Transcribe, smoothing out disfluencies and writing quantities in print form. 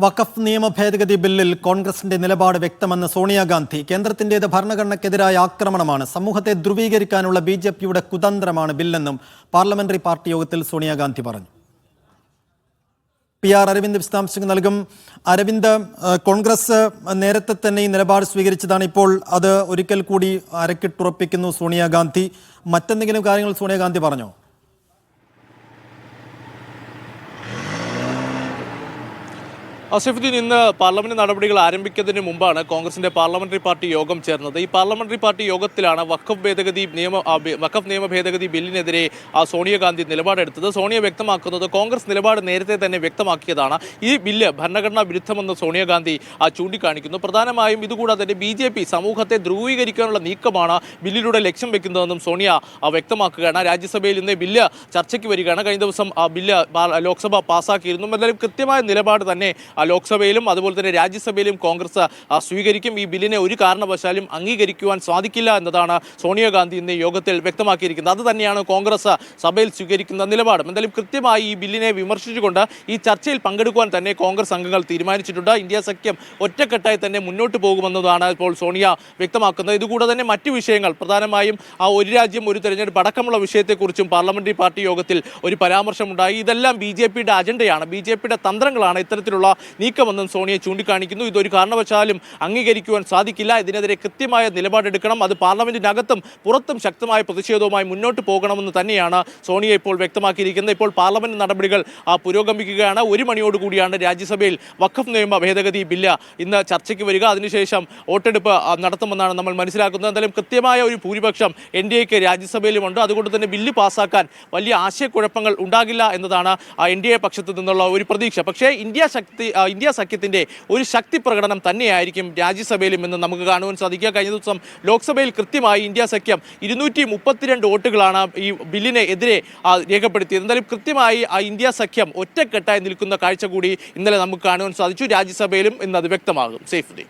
വഖഫ് നിയമ ഭേദഗതി ബില്ലിൽ കോൺഗ്രസിന്റെ നിലപാട് വ്യക്തമെന്ന് സോണിയാഗാന്ധി. കേന്ദ്രത്തിന്റേത് ഭരണഘടനയ്ക്കെതിരായ ആക്രമണമാണ്, സമൂഹത്തെ ധ്രുവീകരിക്കാനുള്ള ബിജെപിയുടെ കുതന്ത്രമാണ് ബില്ലെന്നും പാർലമെന്ററി പാർട്ടി യോഗത്തിൽ സോണിയാഗാന്ധി പറഞ്ഞു. PR അരവിന്ദ് വിശദാംശങ്ങൾ നൽകും. അരവിന്ദ്, കോൺഗ്രസ് നേരത്തെ തന്നെ ഈ നിലപാട് സ്വീകരിച്ചതാണ്. ഇപ്പോൾ അത് ഒരിക്കൽ കൂടി അരക്കിട്ടുറപ്പിക്കുന്നു സോണിയാഗാന്ധി. മറ്റെന്തെങ്കിലും കാര്യങ്ങൾ സോണിയാഗാന്ധി പറഞ്ഞോ? അസിഫുദ്ദീൻ, ഇന്ന് പാർലമെന്റ് നടപടികൾ ആരംഭിക്കുന്നതിന് മുമ്പാണ് കോൺഗ്രസിന്റെ പാർലമെന്ററി പാർട്ടി യോഗം ചേർന്നത്. ഈ പാർലമെന്ററി പാർട്ടി യോഗത്തിലാണ് വഖഫ് നിയമ ഭേദഗതി ബില്ലിനെതിരെ സോണിയാഗാന്ധി നിലപാടെടുത്തത്. സോണിയ വ്യക്തമാക്കുന്നത് കോൺഗ്രസ് നിലപാട് നേരത്തെ തന്നെ വ്യക്തമാക്കിയതാണ്. ഈ ബില്ല് ഭരണഘടനാ വിരുദ്ധമെന്ന് സോണിയാഗാന്ധി ചൂണ്ടിക്കാണിക്കുന്നു. പ്രധാനമായും ഇതുകൂടാതെ തന്നെ BJP സമൂഹത്തെ ധ്രുവീകരിക്കാനുള്ള നീക്കമാണ് ബില്ലിലൂടെ ലക്ഷ്യം വെക്കുന്നതെന്നും സോണിയ വ്യക്തമാക്കുകയാണ്. രാജ്യസഭയിൽ ഇന്ന് ബില്ല് ചർച്ചയ്ക്ക് വരികയാണ്. കഴിഞ്ഞ ദിവസം ബില്ല് ലോക്സഭ പാസ്സാക്കിയിരുന്നു. എന്തായാലും കൃത്യമായ നിലപാട് തന്നെ ലോക്സഭയിലും അതുപോലെ തന്നെ രാജ്യസഭയിലും കോൺഗ്രസ് സ്വീകരിക്കും. ഈ ബില്ലിനെ ഒരു കാരണവശാലും അംഗീകരിക്കുവാൻ സാധിക്കില്ല എന്നതാണ് സോണിയാഗാന്ധി ഇന്ന് യോഗത്തിൽ വ്യക്തമാക്കിയിരിക്കുന്നത്. അത് തന്നെയാണ് കോൺഗ്രസ് സഭയിൽ സ്വീകരിക്കുന്ന നിലപാടും. എന്തായാലും കൃത്യമായി ഈ ബില്ലിനെ വിമർശിച്ചുകൊണ്ട് ഈ ചർച്ചയിൽ പങ്കെടുക്കുവാൻ തന്നെ കോൺഗ്രസ് അംഗങ്ങൾ തീരുമാനിച്ചിട്ടുണ്ട്. ഇന്ത്യ സഖ്യം ഒറ്റക്കെട്ടായി തന്നെ മുന്നോട്ട് പോകുമെന്നതാണ് ഇപ്പോൾ സോണിയ വ്യക്തമാക്കുന്നത്. ഇതുകൂടാതെ തന്നെ മറ്റു വിഷയങ്ങൾ, പ്രധാനമായും ഒരു രാജ്യം ഒരു തെരഞ്ഞെടുപ്പ് അടക്കമുള്ള വിഷയത്തെക്കുറിച്ചും പാർലമെന്ററി പാർട്ടി യോഗത്തിൽ ഒരു പരാമർശമുണ്ടായി. ഇതെല്ലാം BJPയുടെ അജണ്ടയാണ്, BJPയുടെ തന്ത്രങ്ങളാണ് ഇത്തരത്തിലുള്ള നീക്കമെന്നും സോണിയ ചൂണ്ടിക്കാണിക്കുന്നു. ഇതൊരു കാരണവശാലും അംഗീകരിക്കുവാൻ സാധിക്കില്ല. ഇതിനെതിരെ കൃത്യമായ നിലപാടെടുക്കണം. അത് പാർലമെന്റിനകത്തും പുറത്തും ശക്തമായ പ്രതിഷേധവുമായി മുന്നോട്ട് പോകണമെന്ന് തന്നെയാണ് സോണിയ ഇപ്പോൾ വ്യക്തമാക്കിയിരിക്കുന്നത്. ഇപ്പോൾ പാർലമെന്റ് നടപടികൾ പുരോഗമിക്കുകയാണ്. 1 മണിയോടുകൂടിയാണ് രാജ്യസഭയിൽ വഖഫ് നിയമ ഭേദഗതി ബില്ല് ഇന്ന് ചർച്ചയ്ക്ക് വരിക. അതിനുശേഷം വോട്ടെടുപ്പ് നടത്തുമെന്നാണ് നമ്മൾ മനസ്സിലാക്കുന്നത്. എന്തായാലും കൃത്യമായ ഒരു ഭൂരിപക്ഷം NDAക്ക് രാജ്യസഭയിലുമുണ്ട്. അതുകൊണ്ട് തന്നെ ബില്ല് പാസ്സാക്കാൻ വലിയ ആശയക്കുഴപ്പങ്ങൾ ഉണ്ടാകില്ല എന്നതാണ് NDA പക്ഷത്തു നിന്നുള്ള ഒരു പ്രതീക്ഷ. പക്ഷേ ഇന്ത്യ സഖ്യത്തിന്റെ ഒരു ശക്തി പ്രകടനം തന്നെയായിരിക്കും രാജ്യസഭയിലും എന്ന് നമുക്ക് കാണുവാൻ സാധിക്കുക. കഴിഞ്ഞ ദിവസം ലോക്സഭയിൽ കൃത്യമായി ഇന്ത്യ സഖ്യം 232 വോട്ടുകളാണ് ഈ ബില്ലിന് എതിരെ രേഖപ്പെടുത്തിയത്. എന്തായാലും കൃത്യമായി ഇന്ത്യ സഖ്യം ഒറ്റക്കെട്ടായി നിൽക്കുന്ന കാഴ്ച കൂടി ഇന്നലെ നമുക്ക് കാണുവാൻ സാധിച്ചു. രാജ്യസഭയിലും ഇന്ന് അത് വ്യക്തമാകും. സൈഫുദ്ദീൻ.